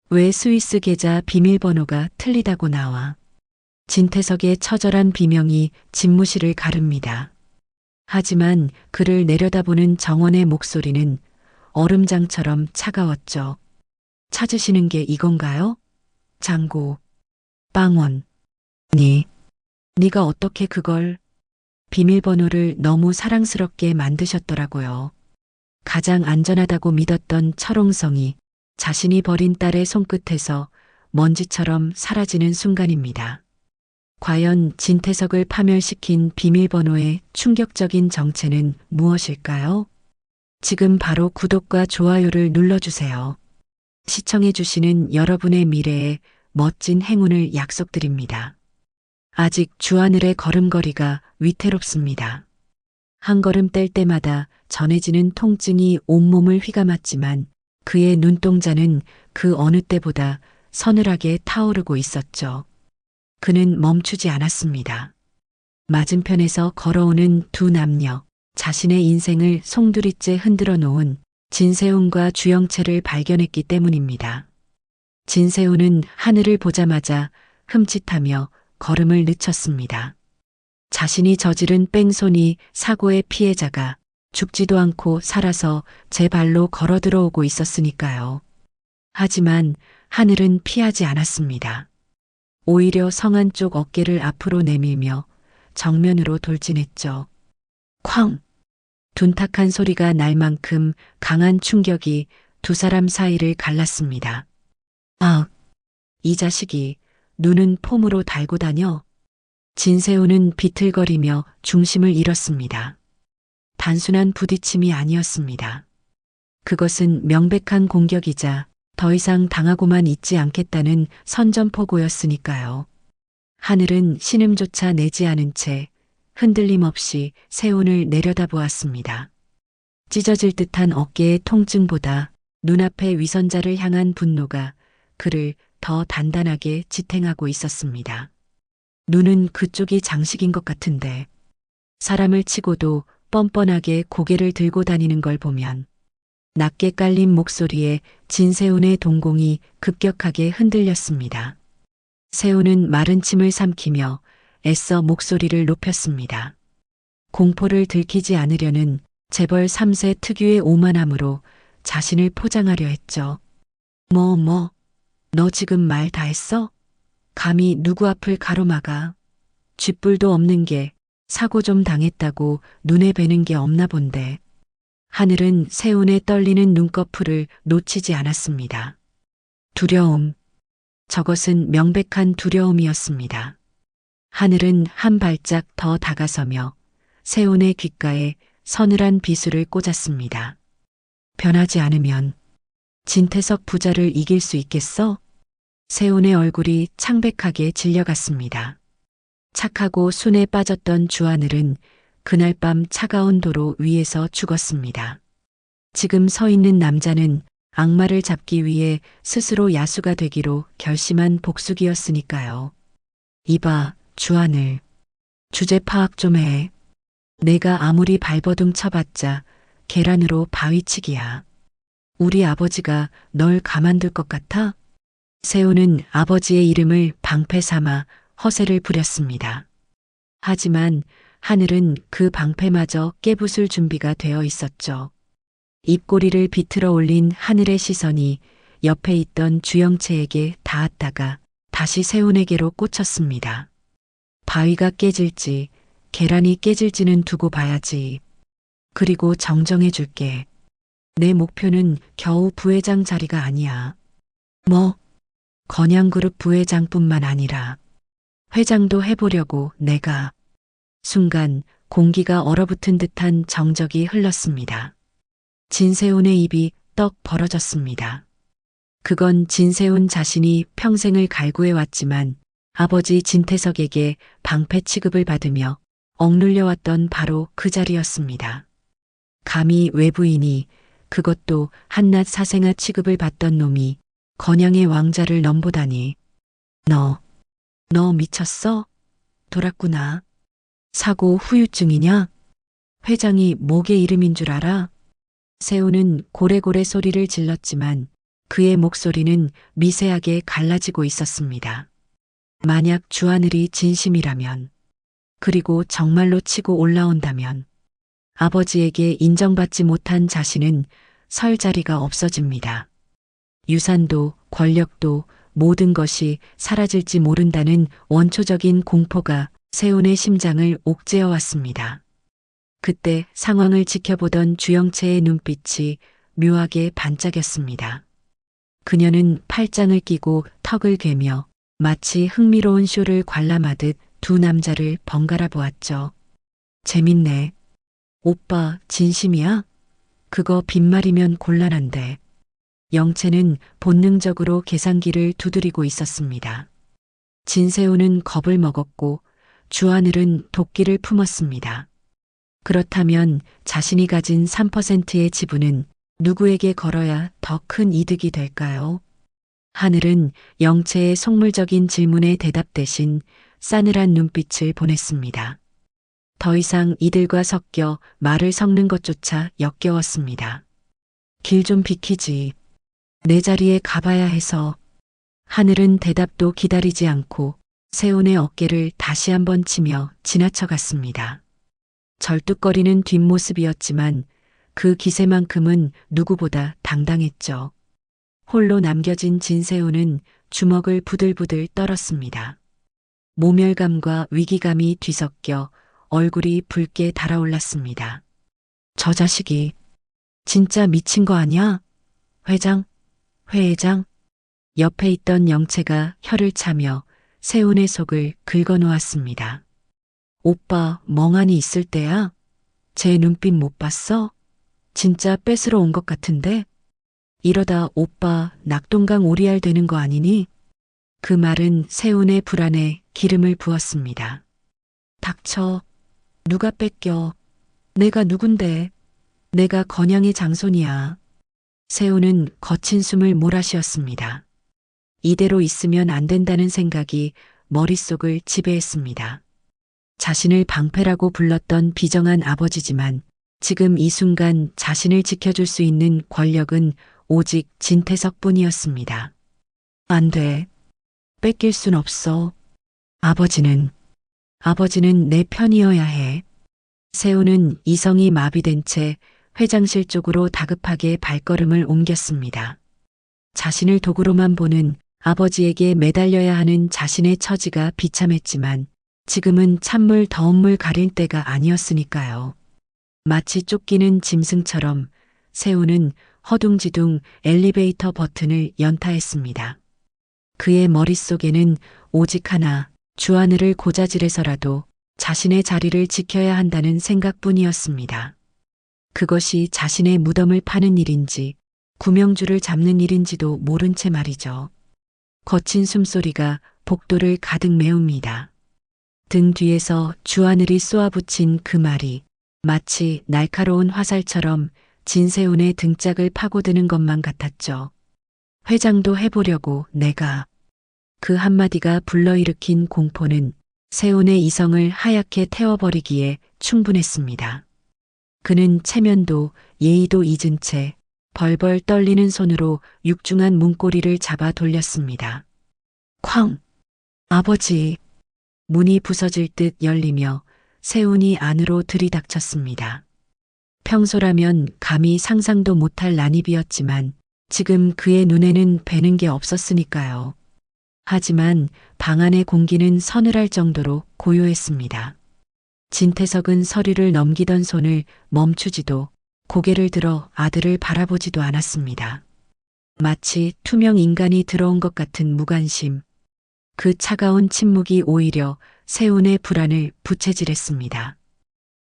왜 스위스 계좌 비밀번호가 틀리다고 나와. 진태석의 처절한 비명이 집무실을 가릅니다. 하지만 그를 내려다보는 정원의 목소리는 얼음장처럼 차가웠죠. 찾으시는 게 이건가요? 장고, 빵원. 네가 어떻게 그걸 비밀번호를 너무 사랑스럽게 만드셨더라고요. 가장 안전하다고 믿었던 철옹성이 자신이 버린 딸의 손끝에서 먼지처럼 사라지는 순간입니다. 과연 진태석을 파멸시킨 비밀번호의 충격적인 정체는 무엇일까요? 지금 바로 구독과 좋아요를 눌러주세요. 시청해주시는 여러분의 미래에 멋진 행운을 약속드립니다. 아직 주하늘의 걸음걸이가 위태롭습니다. 한 걸음 뗄 때마다 전해지는 통증이 온몸을 휘감았지만 그의 눈동자는 그 어느 때보다 서늘하게 타오르고 있었죠. 그는 멈추지 않았습니다. 맞은편에서 걸어오는 두 남녀, 자신의 인생을 송두리째 흔들어 놓은 진세훈과 주영채를 발견했기 때문입니다. 진세훈은 하늘을 보자마자 흠칫하며 걸음을 늦췄습니다. 자신이 저지른 뺑소니 사고의 피해자가 죽지도 않고 살아서 제 발로 걸어 들어오고 있었으니까요. 하지만 하늘은 피하지 않았습니다. 오히려 성안 쪽 어깨를 앞으로 내밀며 정면으로 돌진했죠. 쾅! 둔탁한 소리가 날 만큼 강한 충격이 두 사람 사이를 갈랐습니다. 아, 이 자식이 눈은 폼으로 달고 다녀. 진세훈은 비틀거리며 중심을 잃었습니다. 단순한 부딪힘이 아니었습니다. 그것은 명백한 공격이자 더 이상 당하고만 있지 않겠다는 선전포고였으니까요. 하늘은 신음조차 내지 않은 채 흔들림 없이 세훈을 내려다보았습니다. 찢어질 듯한 어깨의 통증보다 눈앞의 위선자를 향한 분노가 그를 더 단단하게 지탱하고 있었습니다. 눈은 그쪽이 장식인 것 같은데 사람을 치고도 뻔뻔하게 고개를 들고 다니는 걸 보면 낮게 깔린 목소리에 진세훈의 동공이 급격하게 흔들렸습니다. 세훈은 마른 침을 삼키며 애써 목소리를 높였습니다. 공포를 들키지 않으려는 재벌 3세 특유의 오만함으로 자신을 포장하려 했죠. 너 지금 말 다 했어? 감히 누구 앞을 가로막아. 쥐뿔도 없는 게 사고 좀 당했다고 눈에 뵈는 게 없나 본데. 하늘은 세훈의 떨리는 눈꺼풀을 놓치지 않았습니다. 두려움. 저것은 명백한 두려움이었습니다. 하늘은 한 발짝 더 다가서며 세훈의 귓가에 서늘한 비수를 꽂았습니다. 변하지 않으면 진태석 부자를 이길 수 있겠어? 세훈의 얼굴이 창백하게 질려갔습니다. 착하고 순에 빠졌던 주하늘은 그날 밤 차가운 도로 위에서 죽었습니다. 지금 서 있는 남자는 악마를 잡기 위해 스스로 야수가 되기로 결심한 복수기였으니까요. 이봐, 주하늘. 주제 파악 좀 해. 내가 아무리 발버둥 쳐봤자 계란으로 바위치기야. 우리 아버지가 널 가만둘 것 같아? 세훈은 아버지의 이름을 방패 삼아 허세를 부렸습니다. 하지만 하늘은 그 방패마저 깨부술 준비가 되어 있었죠. 입꼬리를 비틀어 올린 하늘의 시선이 옆에 있던 주영채에게 닿았다가 다시 세훈에게로 꽂혔습니다. 바위가 깨질지 계란이 깨질지는 두고 봐야지. 그리고 정정해 줄게. 내 목표는 겨우 부회장 자리가 아니야. 건양그룹 부회장뿐만 아니라 회장도 해보려고 내가. 순간 공기가 얼어붙은 듯한 정적이 흘렀습니다. 진세훈의 입이 떡 벌어졌습니다. 그건 진세훈 자신이 평생을 갈구해왔지만 아버지 진태석에게 방패 취급을 받으며 억눌려왔던 바로 그 자리였습니다. 감히 외부인이, 그것도 한낱 사생아 취급을 받던 놈이 건양의 왕자를 넘보다니. 너 미쳤어? 돌았구나. 사고 후유증이냐? 회장이 목의 이름인 줄 알아? 세훈은 고래고래 소리를 질렀지만 그의 목소리는 미세하게 갈라지고 있었습니다. 만약 주하늘이 진심이라면, 그리고 정말로 치고 올라온다면, 아버지에게 인정받지 못한 자신은 설 자리가 없어집니다. 유산도 권력도 모든 것이 사라질지 모른다는 원초적인 공포가 세훈의 심장을 옥죄어 왔습니다. 그때 상황을 지켜보던 주영채의 눈빛이 묘하게 반짝였습니다. 그녀는 팔짱을 끼고 턱을 괴며 마치 흥미로운 쇼를 관람하듯 두 남자를 번갈아 보았죠. 재밌네. 오빠 진심이야? 그거 빈말이면 곤란한데. 영채는 본능적으로 계산기를 두드리고 있었습니다. 진세훈은 겁을 먹었고 주하늘은 도끼를 품었습니다. 그렇다면 자신이 가진 3%의 지분은 누구에게 걸어야 더 큰 이득이 될까요? 하늘은 영채의 속물적인 질문에 대답 대신 싸늘한 눈빛을 보냈습니다. 더 이상 이들과 섞여 말을 섞는 것조차 역겨웠습니다. 길 좀 비키지. 내 자리에 가봐야 해서. 하늘은 대답도 기다리지 않고 세훈의 어깨를 다시 한번 치며 지나쳐 갔습니다. 절뚝거리는 뒷모습이었지만 그 기세만큼은 누구보다 당당했죠. 홀로 남겨진 진세훈은 주먹을 부들부들 떨었습니다. 모멸감과 위기감이 뒤섞여 얼굴이 붉게 달아올랐습니다. 저 자식이 진짜 미친 거 아니야? 회장? 옆에 있던 영채가 혀를 차며 세훈의 속을 긁어놓았습니다. 오빠 멍하니 있을 때야? 제 눈빛 못 봤어? 진짜 뺏으러 온 것 같은데? 이러다 오빠 낙동강 오리알 되는 거 아니니? 그 말은 세훈의 불안에 기름을 부었습니다. 닥쳐. 누가 뺏겨. 내가 누군데. 내가 건양의 장손이야. 세훈은 거친 숨을 몰아쉬었습니다. 이대로 있으면 안 된다는 생각이 머릿속을 지배했습니다. 자신을 방패라고 불렀던 비정한 아버지지만 지금 이 순간 자신을 지켜줄 수 있는 권력은 오직 진태석뿐이었습니다. 안 돼. 뺏길 순 없어. 아버지는 내 편이어야 해. 세훈은 이성이 마비된 채 회장실 쪽으로 다급하게 발걸음을 옮겼습니다. 자신을 도구로만 보는 아버지에게 매달려야 하는 자신의 처지가 비참했지만 지금은 찬물 더운 물 가릴 때가 아니었으니까요. 마치 쫓기는 짐승처럼 세훈은 허둥지둥 엘리베이터 버튼을 연타했습니다. 그의 머릿속에는 오직 하나, 주하늘을 고자질해서라도 자신의 자리를 지켜야 한다는 생각뿐이었습니다. 그것이 자신의 무덤을 파는 일인지 구명줄을 잡는 일인지도 모른 채 말이죠. 거친 숨소리가 복도를 가득 메웁니다. 등 뒤에서 주하늘이 쏘아붙인 그 말이 마치 날카로운 화살처럼 진세훈의 등짝을 파고드는 것만 같았죠. 회장도 해보려고 내가. 그 한마디가 불러일으킨 공포는 세훈의 이성을 하얗게 태워버리기에 충분했습니다. 그는 체면도 예의도 잊은 채 벌벌 떨리는 손으로 육중한 문고리를 잡아 돌렸습니다. 쾅! 아버지! 문이 부서질 듯 열리며 세훈이 안으로 들이닥쳤습니다. 평소라면 감히 상상도 못할 난입이었지만 지금 그의 눈에는 뵈는 게 없었으니까요. 하지만 방 안의 공기는 서늘할 정도로 고요했습니다. 진태석은 서류를 넘기던 손을 멈추지도 고개를 들어 아들을 바라보지도 않았습니다. 마치 투명 인간이 들어온 것 같은 무관심. 그 차가운 침묵이 오히려 세훈의 불안을 부채질했습니다.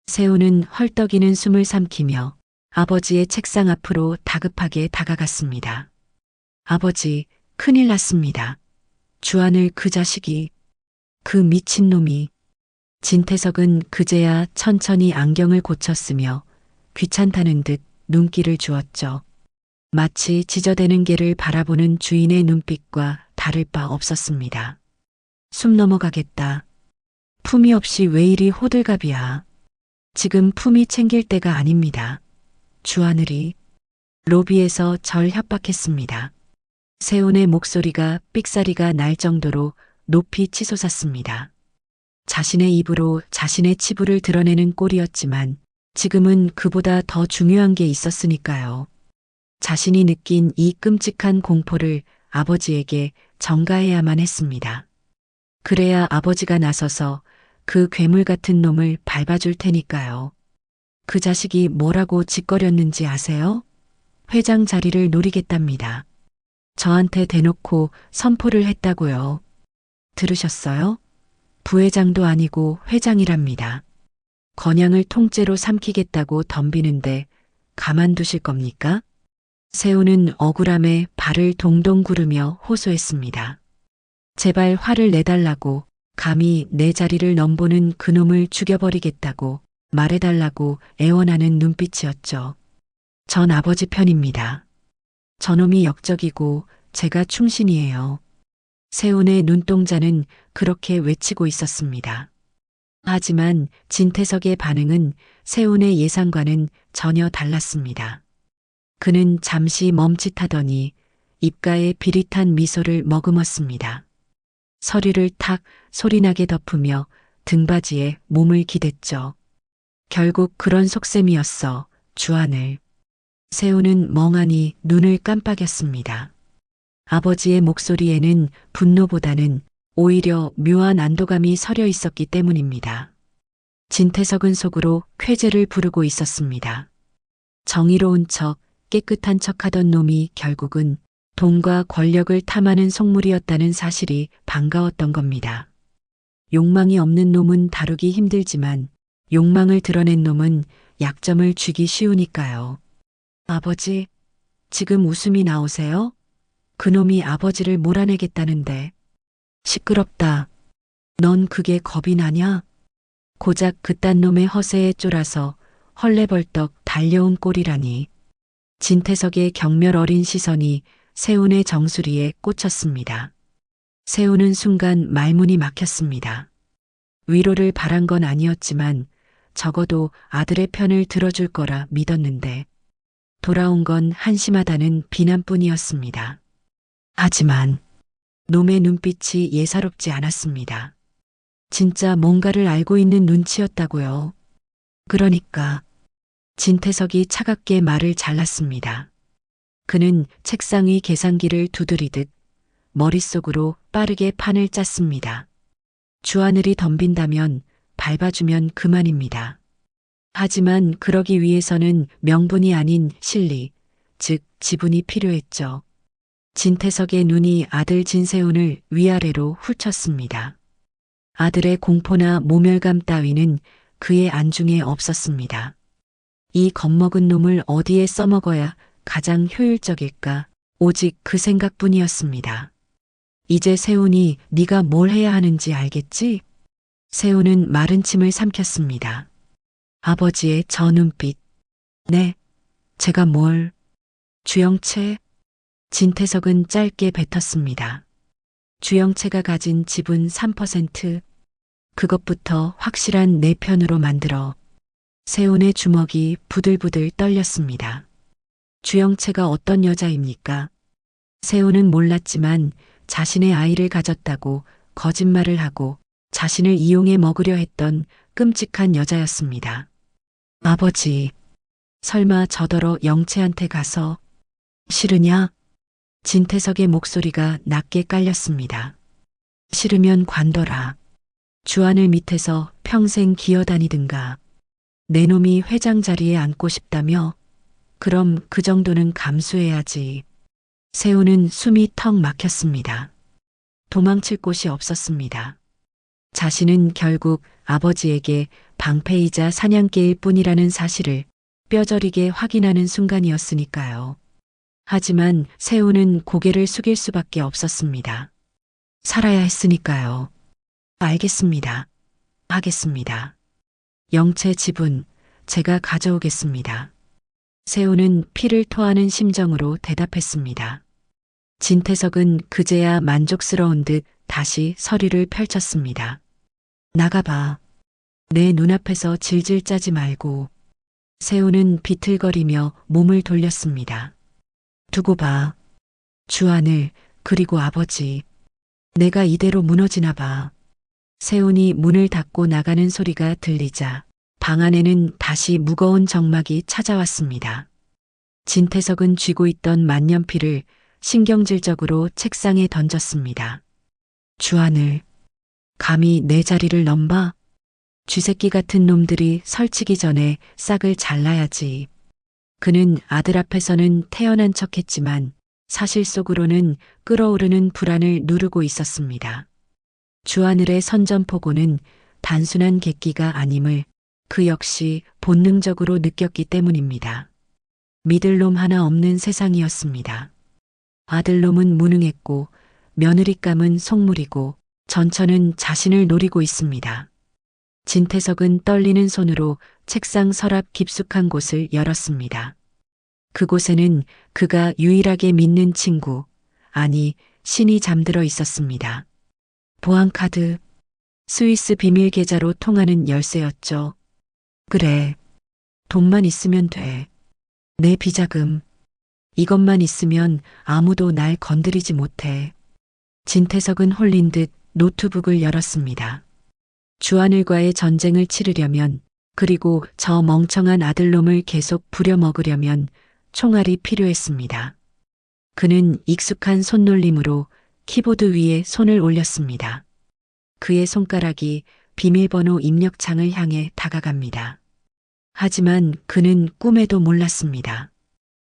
세훈은 헐떡이는 숨을 삼키며 아버지의 책상 앞으로 다급하게 다가갔습니다. 아버지, 큰일 났습니다. 주하늘 그 자식이, 그 미친놈이. 진태석은 그제야 천천히 안경을 고쳤으며 귀찮다는 듯 눈길을 주었죠. 마치 지저대는 개를 바라보는 주인의 눈빛과 다를 바 없었습니다. 숨 넘어가겠다. 품위 없이 왜 이리 호들갑이야. 지금 품위 챙길 때가 아닙니다. 주하늘이 로비에서 절 협박했습니다. 세훈의 목소리가 삑사리가 날 정도로 높이 치솟았습니다. 자신의 입으로 자신의 치부를 드러내는 꼴이었지만 지금은 그보다 더 중요한 게 있었으니까요. 자신이 느낀 이 끔찍한 공포를 아버지에게 전가해야만 했습니다. 그래야 아버지가 나서서 그 괴물 같은 놈을 밟아줄 테니까요. 그 자식이 뭐라고 짓거렸는지 아세요? 회장 자리를 노리겠답니다. 저한테 대놓고 선포를 했다고요. 들으셨어요? 부회장도 아니고 회장이랍니다. 건양을 통째로 삼키겠다고 덤비는데 가만두실 겁니까? 세훈은 억울함에 발을 동동 구르며 호소했습니다. 제발 화를 내달라고, 감히 내 자리를 넘보는 그놈을 죽여버리겠다고 말해달라고 애원하는 눈빛이었죠. 전 아버지 편입니다. 저놈이 역적이고 제가 충신이에요. 세훈의 눈동자는 그렇게 외치고 있었습니다. 하지만 진태석의 반응은 세훈의 예상과는 전혀 달랐습니다. 그는 잠시 멈칫하더니 입가에 비릿한 미소를 머금었습니다. 서리를 탁 소리나게 덮으며 등받이에 몸을 기댔죠. 결국 그런 속셈이었어, 주하늘. 세훈은 멍하니 눈을 깜빡였습니다. 아버지의 목소리에는 분노보다는 오히려 묘한 안도감이 서려 있었기 때문입니다. 진태석은 속으로 쾌재를 부르고 있었습니다. 정의로운 척, 깨끗한 척하던 놈이 결국은 돈과 권력을 탐하는 속물이었다는 사실이 반가웠던 겁니다. 욕망이 없는 놈은 다루기 힘들지만 욕망을 드러낸 놈은 약점을 쥐기 쉬우니까요. 아버지, 지금 웃음이 나오세요? 그놈이 아버지를 몰아내겠다는데. 시끄럽다. 넌 그게 겁이 나냐? 고작 그딴 놈의 허세에 쫄아서 헐레벌떡 달려온 꼴이라니. 진태석의 경멸 어린 시선이 세훈의 정수리에 꽂혔습니다. 세훈은 순간 말문이 막혔습니다. 위로를 바란 건 아니었지만 적어도 아들의 편을 들어줄 거라 믿었는데 돌아온 건 한심하다는 비난뿐이었습니다. 하지만 놈의 눈빛이 예사롭지 않았습니다. 진짜 뭔가를 알고 있는 눈치였다고요. 그러니까 진태석이 차갑게 말을 잘랐습니다. 그는 책상 위 계산기를 두드리듯 머릿속으로 빠르게 판을 짰습니다. 주하늘이 덤빈다면 밟아주면 그만입니다. 하지만 그러기 위해서는 명분이 아닌 실리, 즉 지분이 필요했죠. 진태석의 눈이 아들 진세훈을 위아래로 훑쳤습니다. 아들의 공포나 모멸감 따위는 그의 안중에 없었습니다. 이 겁먹은 놈을 어디에 써먹어야 가장 효율적일까? 오직 그 생각뿐이었습니다. 이제 세훈이 네가 뭘 해야 하는지 알겠지? 세훈은 마른 침을 삼켰습니다. 아버지의 저 눈빛. 네, 제가 뭘? 주영채? 진태석은 짧게 뱉었습니다. 주영채가 가진 지분 3%, 그것부터 확실한 내 편으로 만들어. 세훈의 주먹이 부들부들 떨렸습니다. 주영채가 어떤 여자입니까? 세훈은 몰랐지만 자신의 아이를 가졌다고 거짓말을 하고 자신을 이용해 먹으려 했던 끔찍한 여자였습니다. 아버지, 설마 저더러 영채한테 가서 싫으냐? 진태석의 목소리가 낮게 깔렸습니다. 싫으면 관둬라. 주하늘 밑에서 평생 기어다니든가. 내 놈이 회장 자리에 앉고 싶다며? 그럼 그 정도는 감수해야지. 세훈은 숨이 턱 막혔습니다. 도망칠 곳이 없었습니다. 자신은 결국 아버지에게 방패이자 사냥개일 뿐이라는 사실을 뼈저리게 확인하는 순간이었으니까요. 하지만 세훈은 고개를 숙일 수밖에 없었습니다. 살아야 했으니까요. 알겠습니다. 하겠습니다. 영채 지분 제가 가져오겠습니다. 세훈은 피를 토하는 심정으로 대답했습니다. 진태석은 그제야 만족스러운 듯 다시 서리를 펼쳤습니다. 나가봐. 내 눈앞에서 질질 짜지 말고. 세훈은 비틀거리며 몸을 돌렸습니다. 두고 봐. 주하늘, 그리고 아버지. 내가 이대로 무너지나 봐. 세훈이 문을 닫고 나가는 소리가 들리자 방 안에는 다시 무거운 정막이 찾아왔습니다. 진태석은 쥐고 있던 만년필을 신경질적으로 책상에 던졌습니다. 주하늘, 감히 내 자리를 넘봐? 쥐새끼 같은 놈들이 설치기 전에 싹을 잘라야지. 그는 아들 앞에서는 태연한 척했지만 사실 속으로는 끓어오르는 불안을 누르고 있었습니다. 주하늘의 선전포고는 단순한 객기가 아님을 그 역시 본능적으로 느꼈기 때문입니다. 믿을 놈 하나 없는 세상이었습니다. 아들놈은 무능했고 며느리감은 속물이고 전처는 자신을 노리고 있습니다. 진태석은 떨리는 손으로 책상 서랍 깊숙한 곳을 열었습니다. 그곳에는 그가 유일하게 믿는 친구, 아니 신이 잠들어 있었습니다. 보안카드, 스위스 비밀 계좌로 통하는 열쇠였죠. 그래, 돈만 있으면 돼. 내 비자금. 이것만 있으면 아무도 날 건드리지 못해. 진태석은 홀린 듯 노트북을 열었습니다. 주하늘과의 전쟁을 치르려면, 그리고 저 멍청한 아들놈을 계속 부려먹으려면 총알이 필요했습니다. 그는 익숙한 손놀림으로 키보드 위에 손을 올렸습니다. 그의 손가락이 비밀번호 입력창을 향해 다가갑니다. 하지만 그는 꿈에도 몰랐습니다.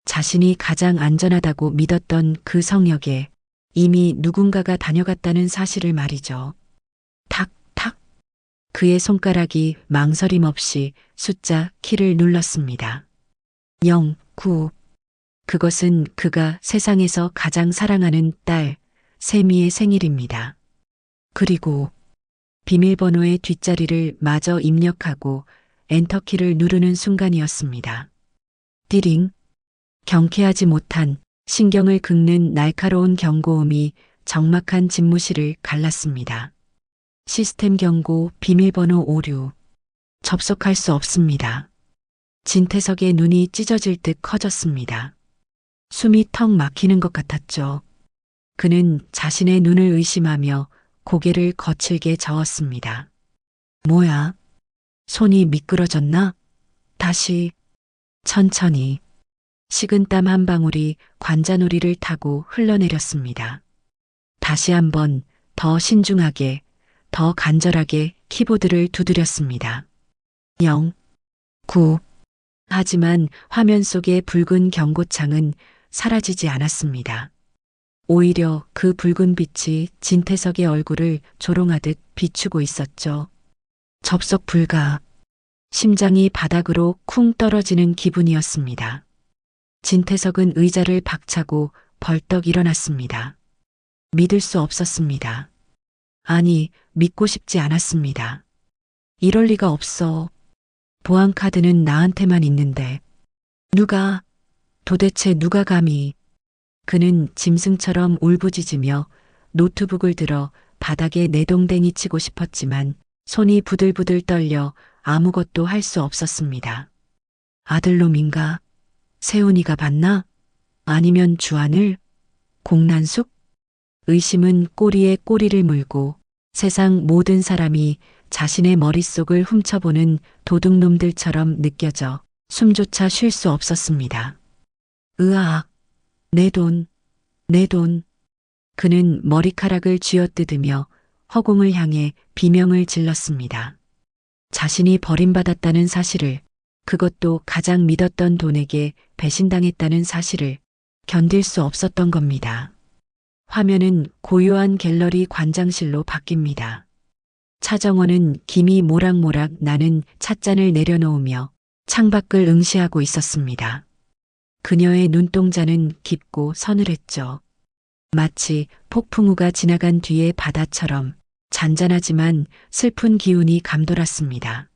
자신이 가장 안전하다고 믿었던 그 성역에 이미 누군가가 다녀갔다는 사실을 말이죠. 탁탁. 그의 손가락이 망설임 없이 숫자 키를 눌렀습니다. 0, 9. 그것은 그가 세상에서 가장 사랑하는 딸, 세미의 생일입니다. 그리고 비밀번호의 뒷자리를 마저 입력하고 엔터키를 누르는 순간이었습니다. 띠링. 경쾌하지 못한 신경을 긁는 날카로운 경고음이 적막한 집무실을 갈랐습니다. 시스템 경고 비밀번호 오류. 접속할 수 없습니다. 진태석의 눈이 찢어질 듯 커졌습니다. 숨이 턱 막히는 것 같았죠. 그는 자신의 눈을 의심하며 고개를 거칠게 저었습니다. 뭐야? 손이 미끄러졌나? 다시, 천천히. 식은땀 한 방울이 관자놀이를 타고 흘러내렸습니다. 다시 한번 더 신중하게, 더 간절하게 키보드를 두드렸습니다. 0, 9. 하지만 화면 속의 붉은 경고창은 사라지지 않았습니다. 오히려 그 붉은 빛이 진태석의 얼굴을 조롱하듯 비추고 있었죠. 접속 불가. 심장이 바닥으로 쿵 떨어지는 기분이었습니다. 진태석은 의자를 박차고 벌떡 일어났습니다. 믿을 수 없었습니다. 아니, 믿고 싶지 않았습니다. 이럴 리가 없어. 보안카드는 나한테만 있는데. 도대체 누가 감히. 그는 짐승처럼 울부짖으며 노트북을 들어 바닥에 내동댕이 치고 싶었지만 손이 부들부들 떨려 아무것도 할 수 없었습니다. 아들놈인가? 세훈이가 봤나? 아니면 주하늘? 공난숙? 의심은 꼬리에 꼬리를 물고 세상 모든 사람이 자신의 머릿속을 훔쳐보는 도둑놈들처럼 느껴져 숨조차 쉴 수 없었습니다. 으악, 내 돈, 내 돈. 그는 머리카락을 쥐어뜯으며 허공을 향해 비명을 질렀습니다. 자신이 버림받았다는 사실을, 그것도 가장 믿었던 돈에게 배신당했다는 사실을 견딜 수 없었던 겁니다. 화면은 고요한 갤러리 관장실로 바뀝니다. 차정원은 김이 모락모락 나는 찻잔을 내려놓으며 창밖을 응시하고 있었습니다. 그녀의 눈동자는 깊고 서늘했죠. 마치 폭풍우가 지나간 뒤의 바다처럼 잔잔하지만 슬픈 기운이 감돌았습니다.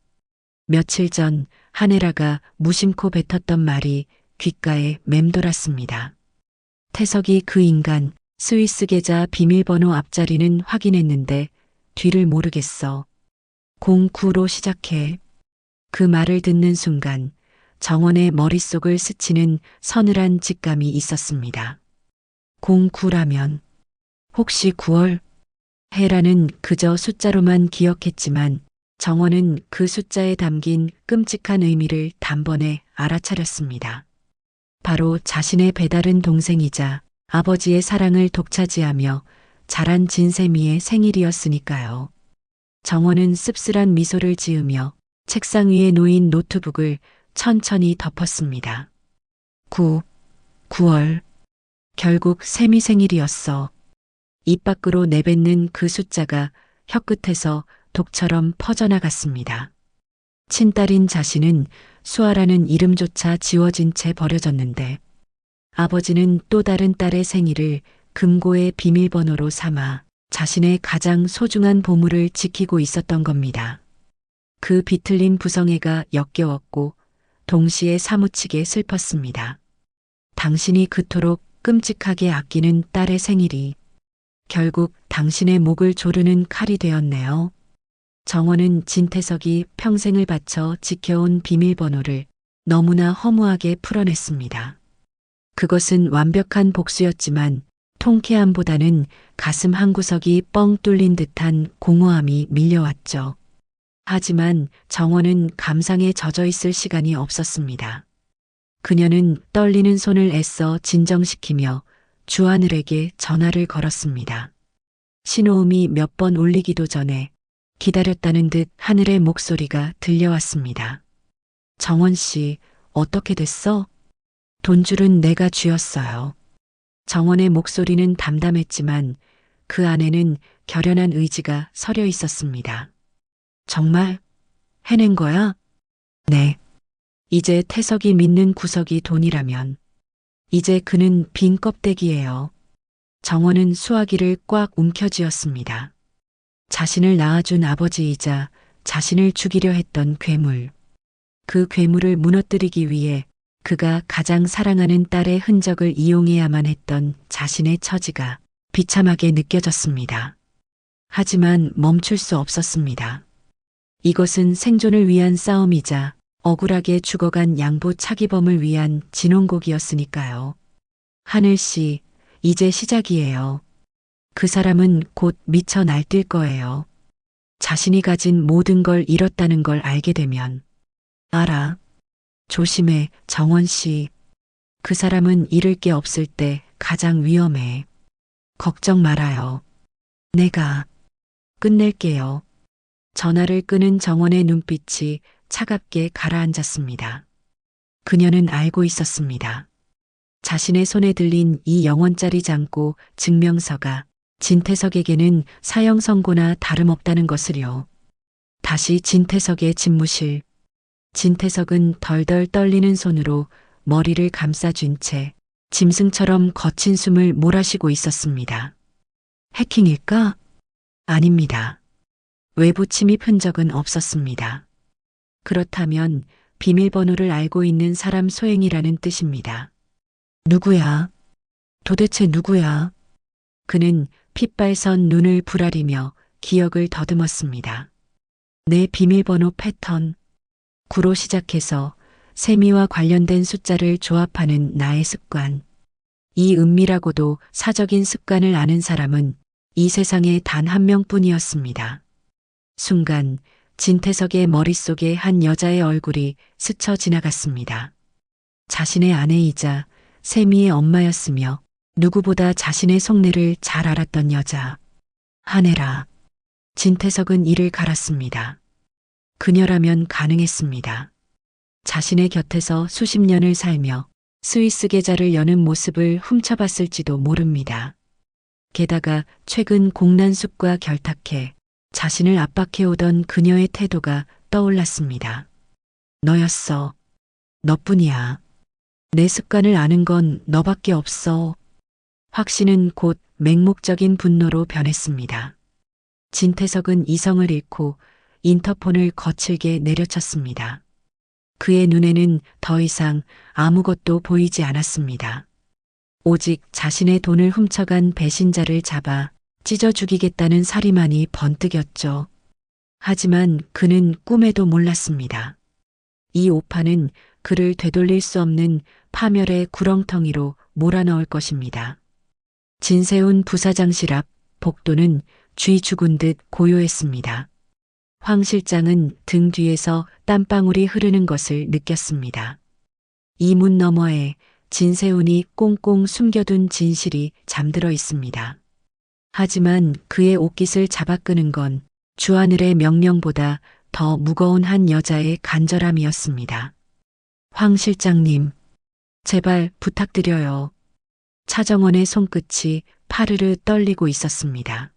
며칠 전 하네라가 무심코 뱉었던 말이 귓가에 맴돌았습니다. 태석이 그 인간 스위스 계좌 비밀번호 앞자리는 확인했는데 뒤를 모르겠어. 09로 시작해. 그 말을 듣는 순간 정원의 머릿속을 스치는 서늘한 직감이 있었습니다. 09라면. 혹시 9월? 해라는 그저 숫자로만 기억했지만 정원은 그 숫자에 담긴 끔찍한 의미를 단번에 알아차렸습니다. 바로 자신의 배다른 동생이자 아버지의 사랑을 독차지하며 자란 진세미의 생일이었으니까요. 정원은 씁쓸한 미소를 지으며 책상 위에 놓인 노트북을 천천히 덮었습니다. 9월. 결국 세미 생일이었어. 입 밖으로 내뱉는 그 숫자가 혀끝에서 독처럼 퍼져나갔습니다. 친딸인 자신은 수아라는 이름조차 지워진 채 버려졌는데 아버지는 또 다른 딸의 생일을 금고의 비밀번호로 삼아 자신의 가장 소중한 보물을 지키고 있었던 겁니다. 그 비틀린 부성애가 역겨웠고 동시에 사무치게 슬펐습니다. 당신이 그토록 끔찍하게 아끼는 딸의 생일이 결국 당신의 목을 조르는 칼이 되었네요. 정원은 진태석이 평생을 바쳐 지켜온 비밀번호를 너무나 허무하게 풀어냈습니다. 그것은 완벽한 복수였지만 통쾌함보다는 가슴 한구석이 뻥 뚫린 듯한 공허함이 밀려왔죠. 하지만 정원은 감상에 젖어 있을 시간이 없었습니다. 그녀는 떨리는 손을 애써 진정시키며 주하늘에게 전화를 걸었습니다. 신호음이 몇 번 울리기도 전에 기다렸다는 듯 하늘의 목소리가 들려왔습니다. 정원 씨, 어떻게 됐어? 돈줄은 내가 쥐었어요. 정원의 목소리는 담담했지만 그 안에는 결연한 의지가 서려 있었습니다. 정말? 해낸 거야? 네. 이제 태석이 믿는 구석이 돈이라면 이제 그는 빈 껍데기예요. 정원은 수화기를 꽉 움켜쥐었습니다. 자신을 낳아준 아버지이자 자신을 죽이려 했던 괴물. 그 괴물을 무너뜨리기 위해 그가 가장 사랑하는 딸의 흔적을 이용해야만 했던 자신의 처지가 비참하게 느껴졌습니다. 하지만 멈출 수 없었습니다. 이것은 생존을 위한 싸움이자 억울하게 죽어간 양부 차기범을 위한 진홍곡이었으니까요. 하늘씨, 이제 시작이에요. 그 사람은 곧 미쳐 날뛸 거예요. 자신이 가진 모든 걸 잃었다는 걸 알게 되면. 알아. 조심해, 정원씨. 그 사람은 잃을 게 없을 때 가장 위험해. 걱정 말아요. 내가 끝낼게요. 전화를 끄는 정원의 눈빛이 차갑게 가라앉았습니다. 그녀는 알고 있었습니다. 자신의 손에 들린 이 영원짜리 장고 증명서가 진태석에게는 사형 선고나 다름없다는 것을요. 다시 진태석의 집무실. 진태석은 덜덜 떨리는 손으로 머리를 감싸준 채 짐승처럼 거친 숨을 몰아쉬고 있었습니다. 해킹일까? 아닙니다. 외부 침입 흔적은 없었습니다. 그렇다면 비밀번호를 알고 있는 사람 소행이라는 뜻입니다. 누구야? 도대체 누구야? 그는 핏발선 눈을 부라리며 기억을 더듬었습니다. 내 비밀번호 패턴. 9로 시작해서 세미와 관련된 숫자를 조합하는 나의 습관. 이 은밀하고도 사적인 습관을 아는 사람은 이 세상에 단 한 명뿐이었습니다. 순간 진태석의 머릿속에 한 여자의 얼굴이 스쳐 지나갔습니다. 자신의 아내이자 세미의 엄마였으며 누구보다 자신의 속내를 잘 알았던 여자. 한혜라. 진태석은 이를 갈았습니다. 그녀라면 가능했습니다. 자신의 곁에서 수십 년을 살며 스위스 계좌를 여는 모습을 훔쳐봤을지도 모릅니다. 게다가 최근 공난숲과 결탁해 자신을 압박해오던 그녀의 태도가 떠올랐습니다. 너였어. 너뿐이야. 내 습관을 아는 건 너밖에 없어. 확신은 곧 맹목적인 분노로 변했습니다. 진태석은 이성을 잃고 인터폰을 거칠게 내려쳤습니다. 그의 눈에는 더 이상 아무것도 보이지 않았습니다. 오직 자신의 돈을 훔쳐간 배신자를 잡아 찢어 죽이겠다는 사리만이 번뜩였죠. 하지만 그는 꿈에도 몰랐습니다. 이 오판은 그를 되돌릴 수 없는 파멸의 구렁텅이로 몰아넣을 것입니다. 진세훈 부사장실 앞 복도는 쥐 죽은 듯 고요했습니다. 황 실장은 등 뒤에서 땀방울이 흐르는 것을 느꼈습니다. 이 문 너머에 진세훈이 꽁꽁 숨겨둔 진실이 잠들어 있습니다. 하지만 그의 옷깃을 잡아끄는 건 주하늘의 명령보다 더 무거운 한 여자의 간절함이었습니다. 황 실장님, 제발 부탁드려요. 차정원의 손끝이 파르르 떨리고 있었습니다.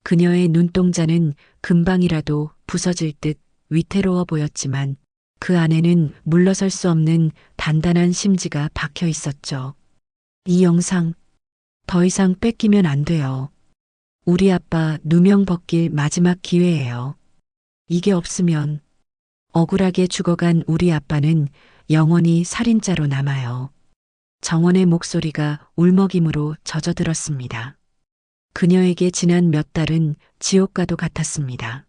그녀의 눈동자는 금방이라도 부서질 듯 위태로워 보였지만 그 안에는 물러설 수 없는 단단한 심지가 박혀 있었죠. 이 영상 더 이상 뺏기면 안 돼요. 우리 아빠 누명 벗길 마지막 기회예요. 이게 없으면 억울하게 죽어간 우리 아빠는 영원히 살인자로 남아요. 정원의 목소리가 울먹임으로 젖어들었습니다. 그녀에게 지난 몇 달은 지옥과도 같았습니다.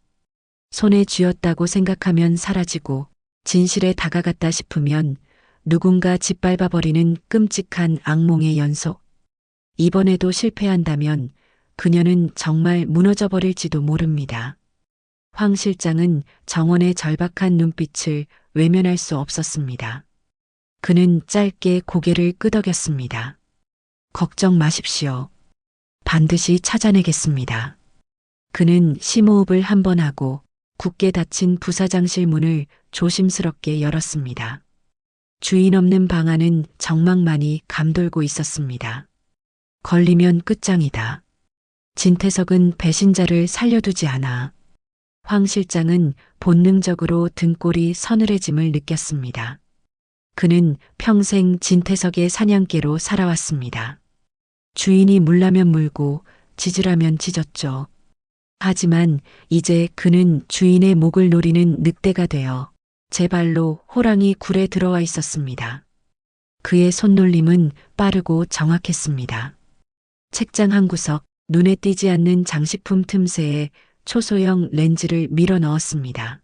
손에 쥐었다고 생각하면 사라지고 진실에 다가갔다 싶으면 누군가 짓밟아버리는 끔찍한 악몽의 연속. 이번에도 실패한다면 그녀는 정말 무너져버릴지도 모릅니다. 황 실장은 정원의 절박한 눈빛을 외면할 수 없었습니다. 그는 짧게 고개를 끄덕였습니다. 걱정 마십시오. 반드시 찾아내겠습니다. 그는 심호흡을 한 번 하고 굳게 닫힌 부사장실 문을 조심스럽게 열었습니다. 주인 없는 방 안은 정막만이 감돌고 있었습니다. 걸리면 끝장이다. 진태석은 배신자를 살려두지 않아. 황 실장은 본능적으로 등골이 서늘해짐을 느꼈습니다. 그는 평생 진태석의 사냥개로 살아왔습니다. 주인이 물라면 물고 짖으라면 짖었죠. 하지만 이제 그는 주인의 목을 노리는 늑대가 되어 제 발로 호랑이 굴에 들어와 있었습니다. 그의 손놀림은 빠르고 정확했습니다. 책장 한 구석, 눈에 띄지 않는 장식품 틈새에 초소형 렌즈를 밀어 넣었습니다.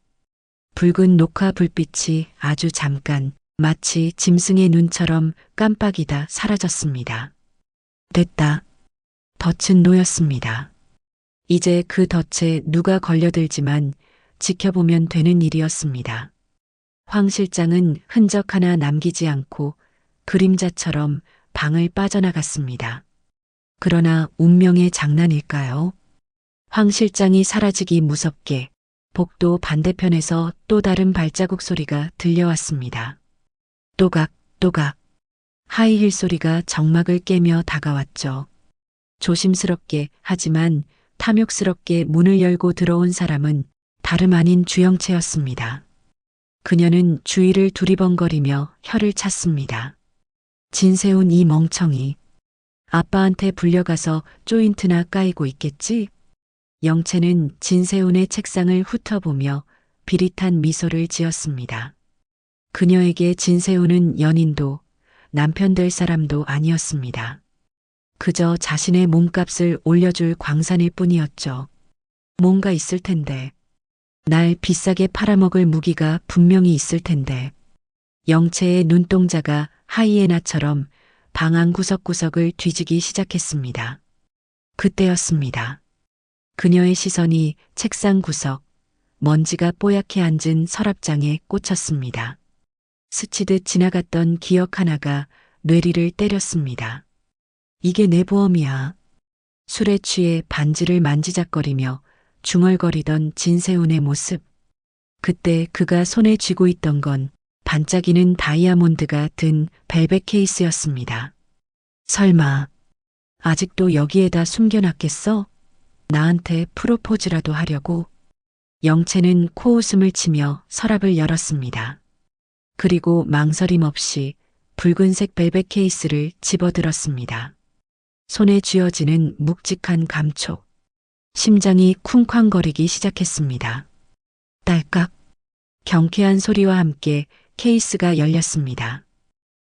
붉은 녹화 불빛이 아주 잠깐 마치 짐승의 눈처럼 깜빡이다 사라졌습니다. 됐다. 덫은 놓였습니다. 이제 그 덫에 누가 걸려들지만 지켜보면 되는 일이었습니다. 황 실장은 흔적 하나 남기지 않고 그림자처럼 방을 빠져나갔습니다. 그러나 운명의 장난일까요? 황 실장이 사라지기 무섭게 복도 반대편에서 또 다른 발자국 소리가 들려왔습니다. 또각, 또각. 하이힐 소리가 정막을 깨며 다가왔죠. 조심스럽게 하지만 탐욕스럽게 문을 열고 들어온 사람은 다름 아닌 주영채였습니다. 그녀는 주위를 두리번거리며 혀를 찼습니다. 진세훈 이 멍청이. 아빠한테 불려가서 조인트나 까이고 있겠지? 영채는 진세훈의 책상을 훑어보며 비릿한 미소를 지었습니다. 그녀에게 진세훈은 연인도 남편 될 사람도 아니었습니다. 그저 자신의 몸값을 올려줄 광산일 뿐이었죠. 뭔가 있을 텐데. 날 비싸게 팔아먹을 무기가 분명히 있을 텐데. 영채의 눈동자가 하이에나처럼 방 안 구석구석을 뒤지기 시작했습니다. 그때였습니다. 그녀의 시선이 책상 구석, 먼지가 뽀얗게 앉은 서랍장에 꽂혔습니다. 스치듯 지나갔던 기억 하나가 뇌리를 때렸습니다. 이게 내 보험이야. 술에 취해 반지를 만지작거리며 중얼거리던 진세훈의 모습. 그때 그가 손에 쥐고 있던 건 반짝이는 다이아몬드가 든 벨벳 케이스였습니다. 설마 아직도 여기에다 숨겨놨겠어? 나한테 프로포즈라도 하려고? 영채는 코웃음을 치며 서랍을 열었습니다. 그리고 망설임 없이 붉은색 벨벳 케이스를 집어들었습니다. 손에 쥐어지는 묵직한 감촉. 심장이 쿵쾅거리기 시작했습니다. 딸깍. 경쾌한 소리와 함께 케이스가 열렸습니다.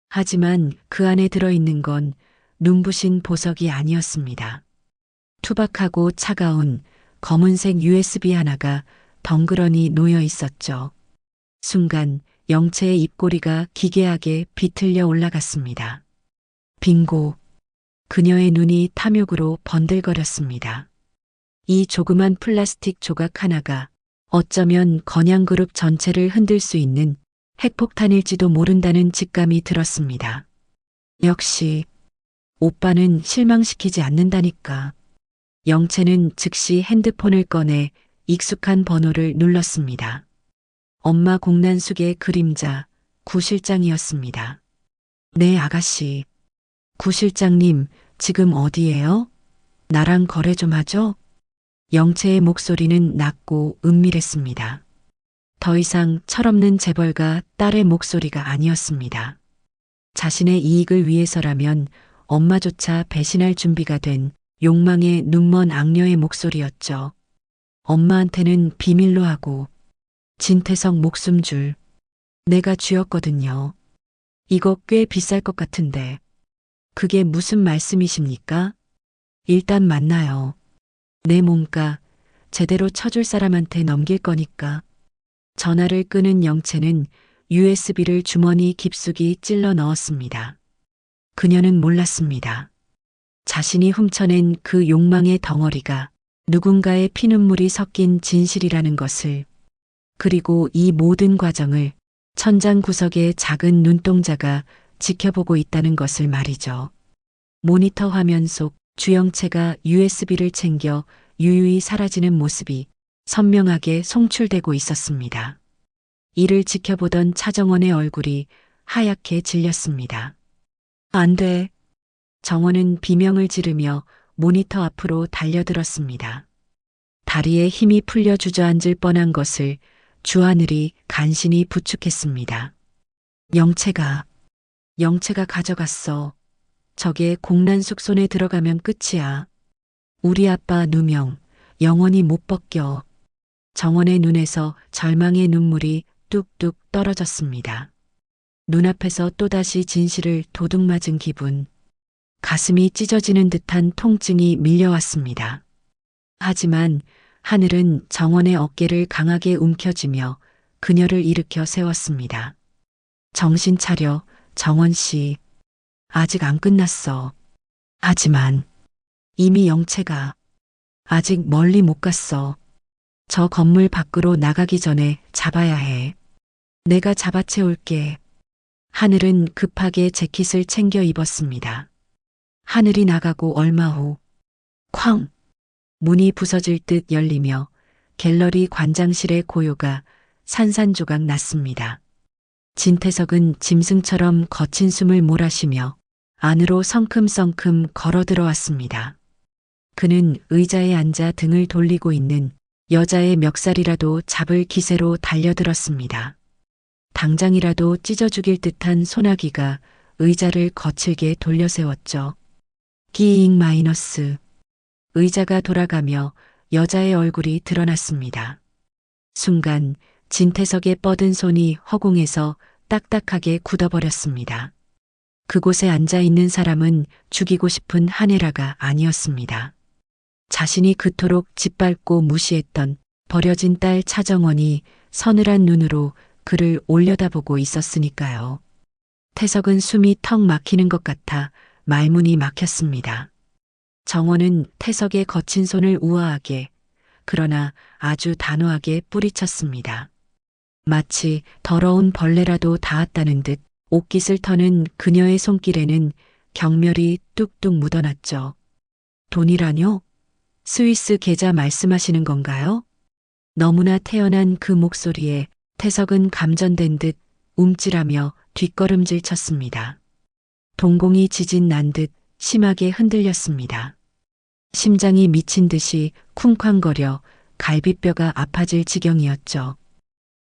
하지만 그 안에 들어있는 건 눈부신 보석이 아니었습니다. 투박하고 차가운 검은색 USB 하나가 덩그러니 놓여 있었죠. 순간 영채의 입꼬리가 기괴하게 비틀려 올라갔습니다. 빙고. 그녀의 눈이 탐욕으로 번들거렸습니다. 이 조그만 플라스틱 조각 하나가 어쩌면 건양그룹 전체를 흔들 수 있는 핵폭탄일지도 모른다는 직감이 들었습니다. 역시 오빠는 실망시키지 않는다니까. 영채는 즉시 핸드폰을 꺼내 익숙한 번호를 눌렀습니다. 엄마 공란숙의 그림자, 구 실장이었습니다. 네, 아가씨. 구 실장님, 지금 어디예요? 나랑 거래 좀 하죠? 영채의 목소리는 낮고 은밀했습니다. 더 이상 철없는 재벌가 딸의 목소리가 아니었습니다. 자신의 이익을 위해서라면 엄마조차 배신할 준비가 된 욕망의 눈먼 악녀의 목소리였죠. 엄마한테는 비밀로 하고 진태석 목숨 줄 내가 쥐었거든요. 이거 꽤 비쌀 것 같은데 그게 무슨 말씀이십니까? 일단 만나요. 내 몸가 제대로 쳐줄 사람한테 넘길 거니까. 전화를 끄는 영채는 USB를 주머니 깊숙이 찔러 넣었습니다. 그녀는 몰랐습니다. 자신이 훔쳐낸 그 욕망의 덩어리가 누군가의 피눈물이 섞인 진실이라는 것을, 그리고 이 모든 과정을 천장 구석의 작은 눈동자가 지켜보고 있다는 것을 말이죠. 모니터 화면 속 주영채가 USB를 챙겨 유유히 사라지는 모습이 선명하게 송출되고 있었습니다. 이를 지켜보던 차정원의 얼굴이 하얗게 질렸습니다. 안 돼. 정원은 비명을 지르며 모니터 앞으로 달려들었습니다. 다리에 힘이 풀려 주저앉을 뻔한 것을 주하늘이 간신히 부축했습니다. 영채가 가져갔어. 저게 공란숙 손에 들어가면 끝이야. 우리 아빠 누명 영원히 못 벗겨. 정원의 눈에서 절망의 눈물이 뚝뚝 떨어졌습니다. 눈앞에서 또다시 진실을 도둑맞은 기분. 가슴이 찢어지는 듯한 통증이 밀려왔습니다. 하지만 하늘은 정원의 어깨를 강하게 움켜쥐며 그녀를 일으켜 세웠습니다. 정신 차려, 정원 씨. 아직 안 끝났어. 하지만 이미 영채가 아직 멀리 못 갔어. 저 건물 밖으로 나가기 전에 잡아야 해. 내가 잡아채울게. 하늘은 급하게 재킷을 챙겨 입었습니다. 하늘이 나가고 얼마 후 쾅! 문이 부서질 듯 열리며 갤러리 관장실의 고요가 산산조각 났습니다. 진태석은 짐승처럼 거친 숨을 몰아쉬며 안으로 성큼성큼 걸어 들어왔습니다. 그는 의자에 앉아 등을 돌리고 있는 여자의 멱살이라도 잡을 기세로 달려들었습니다. 당장이라도 찢어 죽일 듯한 소나기가 의자를 거칠게 돌려세웠죠. 기잉 마이너스. 의자가 돌아가며 여자의 얼굴이 드러났습니다. 순간 진태석의 뻗은 손이 허공에서 딱딱하게 굳어버렸습니다. 그곳에 앉아 있는 사람은 죽이고 싶은 한혜라가 아니었습니다. 자신이 그토록 짓밟고 무시했던 버려진 딸 차정원이 서늘한 눈으로 그를 올려다보고 있었으니까요. 태석은 숨이 턱 막히는 것 같아 말문이 막혔습니다. 정원은 태석의 거친 손을 우아하게, 그러나 아주 단호하게 뿌리쳤습니다. 마치 더러운 벌레라도 닿았다는 듯 옷깃을 터는 그녀의 손길에는 경멸이 뚝뚝 묻어났죠. 돈이라뇨? 스위스 계좌 말씀하시는 건가요? 너무나 태연한 그 목소리에 태석은 감전된 듯 움찔하며 뒷걸음질 쳤습니다. 동공이 지진 난 듯 심하게 흔들렸습니다. 심장이 미친 듯이 쿵쾅거려 갈비뼈가 아파질 지경이었죠.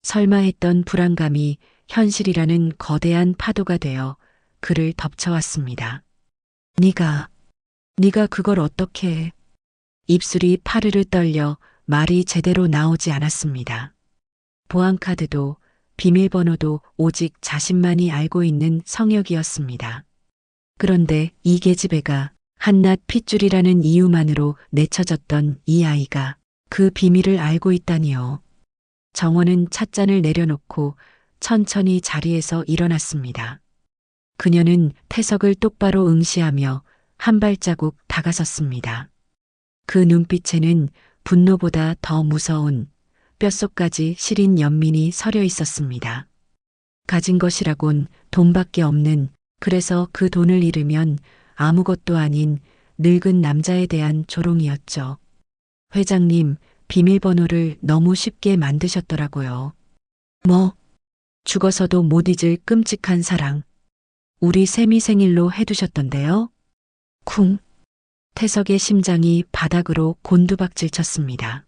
설마 했던 불안감이 현실이라는 거대한 파도가 되어 그를 덮쳐왔습니다. 네가 그걸 어떻게 해? 입술이 파르르 떨려 말이 제대로 나오지 않았습니다. 보안카드도 비밀번호도 오직 자신만이 알고 있는 성역이었습니다. 그런데 이 계집애가 한낱 핏줄이라는 이유만으로 내쳐졌던 이 아이가 그 비밀을 알고 있다니요. 정원은 찻잔을 내려놓고 천천히 자리에서 일어났습니다. 그녀는 태석을 똑바로 응시하며 한 발자국 다가섰습니다. 그 눈빛에는 분노보다 더 무서운 뼛속까지 시린 연민이 서려 있었습니다. 가진 것이라곤 돈밖에 없는, 그래서 그 돈을 잃으면 아무것도 아닌 늙은 남자에 대한 조롱이었죠. 회장님, 비밀번호를 너무 쉽게 만드셨더라고요. 뭐, 죽어서도 못 잊을 끔찍한 사랑. 우리 샘이 생일로 해두셨던데요? 쿵. 태석의 심장이 바닥으로 곤두박질 쳤습니다.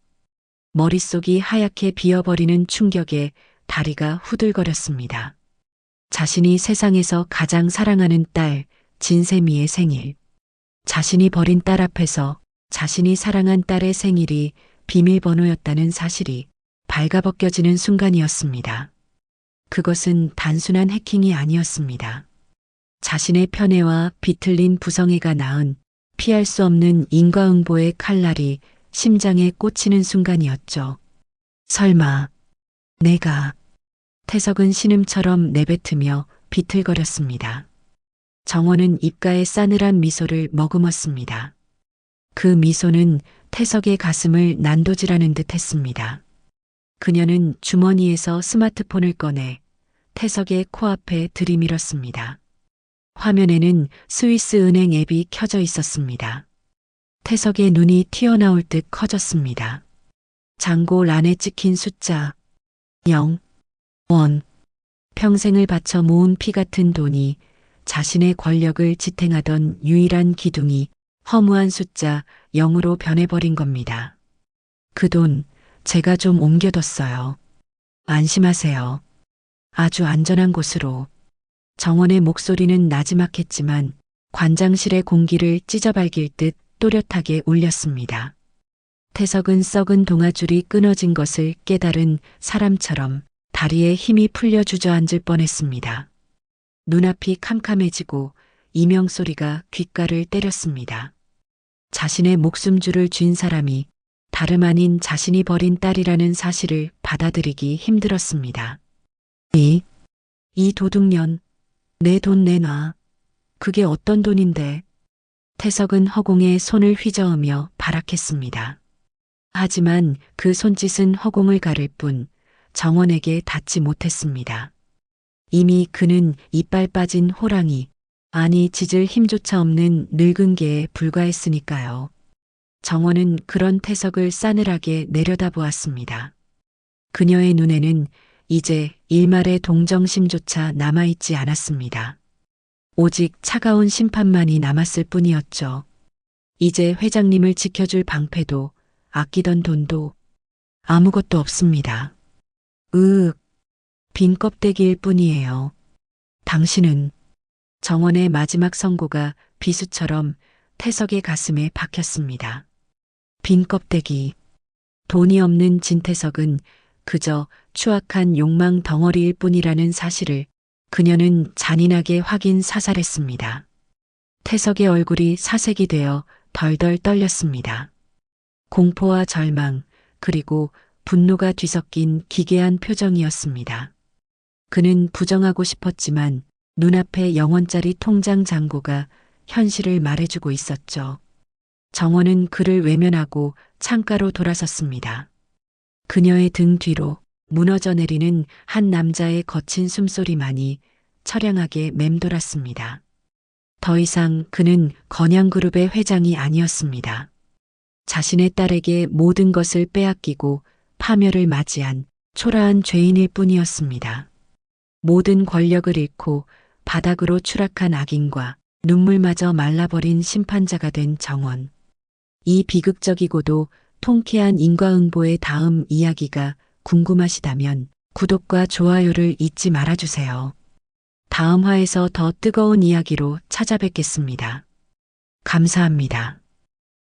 머릿속이 하얗게 비어버리는 충격에 다리가 후들거렸습니다. 자신이 세상에서 가장 사랑하는 딸, 진세미의 생일. 자신이 버린 딸 앞에서 자신이 사랑한 딸의 생일이 비밀번호였다는 사실이 발가벗겨지는 순간이었습니다. 그것은 단순한 해킹이 아니었습니다. 자신의 편애와 비틀린 부성애가 낳은 피할 수 없는 인과응보의 칼날이 심장에 꽂히는 순간이었죠. 설마 내가. 태석은 신음처럼 내뱉으며 비틀거렸습니다. 정원은 입가에 싸늘한 미소를 머금었습니다. 그 미소는 태석의 가슴을 난도질하는 듯 했습니다. 그녀는 주머니에서 스마트폰을 꺼내 태석의 코앞에 들이밀었습니다. 화면에는 스위스 은행 앱이 켜져 있었습니다. 태석의 눈이 튀어나올 듯 커졌습니다. 잔고 란에 찍힌 숫자 0, 원. 평생을 바쳐 모은 피 같은 돈이, 자신의 권력을 지탱하던 유일한 기둥이 허무한 숫자 0으로 변해버린 겁니다. 그 돈 제가 좀 옮겨뒀어요. 안심하세요. 아주 안전한 곳으로. 정원의 목소리는 나지막했지만 관장실의 공기를 찢어발길 듯 또렷하게 울렸습니다. 태석은 썩은 동아줄이 끊어진 것을 깨달은 사람처럼 다리에 힘이 풀려 주저앉을 뻔했습니다. 눈앞이 캄캄해지고 이명소리가 귓가를 때렸습니다. 자신의 목숨줄을 쥔 사람이 다름 아닌 자신이 버린 딸이라는 사실을 받아들이기 힘들었습니다. 이 도둑년, 내 돈 내놔. 그게 어떤 돈인데? 태석은 허공에 손을 휘저으며 발악했습니다. 하지만 그 손짓은 허공을 가를 뿐 정원에게 닿지 못했습니다. 이미 그는 이빨 빠진 호랑이, 아니 짖을 힘조차 없는 늙은 개에 불과했으니까요. 정원은 그런 태석을 싸늘하게 내려다보았습니다. 그녀의 눈에는 이제 일말의 동정심조차 남아있지 않았습니다. 오직 차가운 심판만이 남았을 뿐이었죠. 이제 회장님을 지켜줄 방패도 아끼던 돈도 아무것도 없습니다. 빈 껍데기일 뿐이에요. 당신은. 정원의 마지막 선고가 비수처럼 태석의 가슴에 박혔습니다. 빈 껍데기. 돈이 없는 진태석은 그저 추악한 욕망 덩어리일 뿐이라는 사실을 그녀는 잔인하게 확인 사살했습니다. 태석의 얼굴이 사색이 되어 덜덜 떨렸습니다. 공포와 절망, 그리고 분노가 뒤섞인 기괴한 표정이었습니다. 그는 부정하고 싶었지만 눈앞에 0원짜리 통장 잔고가 현실을 말해주고 있었죠. 정원은 그를 외면하고 창가로 돌아섰습니다. 그녀의 등 뒤로 무너져 내리는 한 남자의 거친 숨소리만이 처량하게 맴돌았습니다. 더 이상 그는 건양그룹의 회장이 아니었습니다. 자신의 딸에게 모든 것을 빼앗기고 파멸을 맞이한 초라한 죄인일 뿐이었습니다. 모든 권력을 잃고 바닥으로 추락한 악인과 눈물마저 말라버린 심판자가 된 정원. 이 비극적이고도 통쾌한 인과응보의 다음 이야기가 궁금하시다면 구독과 좋아요를 잊지 말아주세요. 다음 화에서 더 뜨거운 이야기로 찾아뵙겠습니다. 감사합니다.